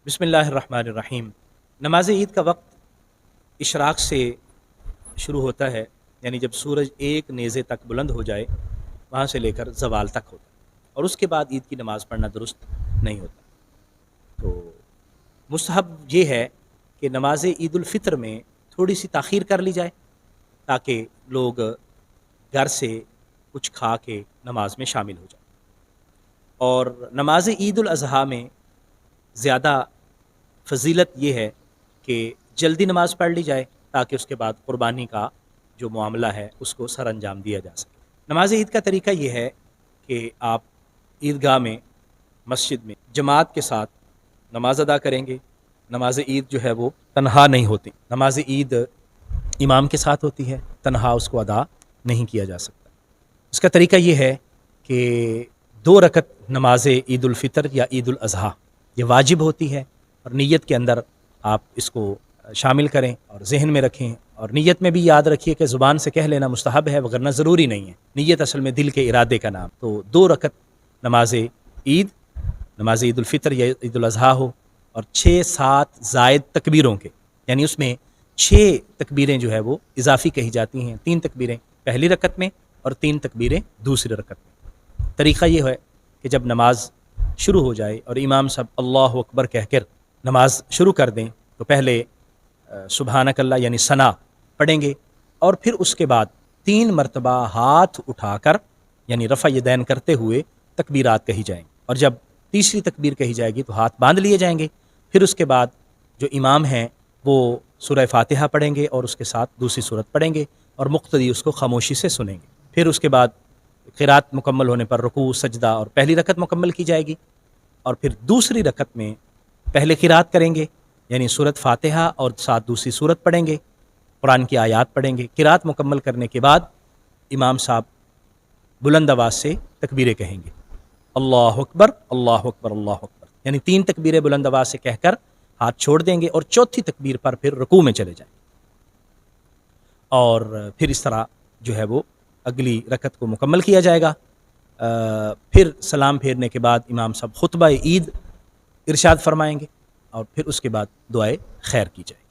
बिस्मिल्लाहिर्रहमानिर्रहीम। नमाज ईद का वक्त इशराक से शुरू होता है, यानी जब सूरज एक नेज़े तक बुलंद हो जाए वहाँ से लेकर ज़वाल तक होता है, और उसके बाद ईद की नमाज़ पढ़ना दुरुस्त नहीं होता। तो मुस्तहब ये है कि नमाज ईद उल फ़ितर में थोड़ी सी ताख़ीर कर ली जाए ताकि लोग घर से कुछ खा के नमाज में शामिल हो जाए। और नमाज ईद उल अज़हा में ज़्यादा फजीलत ये है कि जल्दी नमाज़ पढ़ ली जाए ताकि उसके बाद क़ुरबानी का जो मामला है उसको सर अंजाम दिया जा सके। नमाज ईद का तरीका ये है कि आप ईदगाह में, मस्जिद में जमात के साथ नमाज अदा करेंगे। नमाज ईद जो है वो तन्हा नहीं होती, नमाज ईद इमाम के साथ होती है, तन्हा उसको अदा नहीं किया जा सकता। इसका तरीका ये है कि 2 रकत नमाज ईद उल फ़ितर या ईद उल अज़हा ये वाजिब होती है, और नीयत के अंदर आप इसको शामिल करें और जहन में रखें, और नीयत में भी याद रखिए कि ज़ुबान से कह लेना मुस्तहब है वगरना ज़रूरी नहीं है। नीयत असल में दिल के इरादे का नाम। तो 2 रकत नमाज ईद, नमाज ईद उल फ़ितर या ईद उल अज़हा हो, और 6-7 ज़ायद तकबीरों के, यानी उसमें 6 तकबीरें जो है वो इजाफ़ी कही जाती हैं। 3 तकबीरें पहली रकत में और 3 तकबीरें दूसरी रकत में। तरीक़ा ये है कि जब नमाज शुरू हो जाए और इमाम साहब अल्लाहु अकबर कहकर नमाज शुरू कर दें तो पहले सुबहानकल्लाह यानी सना पढ़ेंगे, और फिर उसके बाद 3 मरतबा हाथ उठाकर यानी रफ़ा यदैन करते हुए तकबीरात कही जाएंगी, और जब तीसरी तकबीर कही जाएगी तो हाथ बांध लिए जाएंगे। फिर उसके बाद जो इमाम हैं वो सूरह फातिहा पढ़ेंगे और उसके साथ दूसरी सूरत पढ़ेंगे, और मुक़्तदी उसको खामोशी से सुनेंगे। फिर उसके बाद क़िरात मुकम्मल होने पर रुकू, सजदा और पहली रकत मुकम्मल की जाएगी, और फिर दूसरी रकत में पहले क़िरात करेंगे यानी सूरत फातिहा और साथ दूसरी सूरत पढ़ेंगे, कुरान की आयात पढ़ेंगे। क़िरात मुकम्मल करने के बाद इमाम साहब बुलंद आवाज़ से तकबीरें कहेंगे, अल्लाहु अकबर अल्लाहु अकबर अल्लाहु अकबर, यानी 3 तकबीरें बुलंद आवाज़ से कहकर हाथ छोड़ देंगे, और चौथी तकबीर पर फिर रुकू में चले जाएंगे, और फिर इस तरह जो है वो अगली रकत को मुकम्मल किया जाएगा। फिर सलाम फेरने के बाद इमाम साहब खुतबा ईद इरशाद फरमाएंगे, और फिर उसके बाद दुआए खैर की जाए।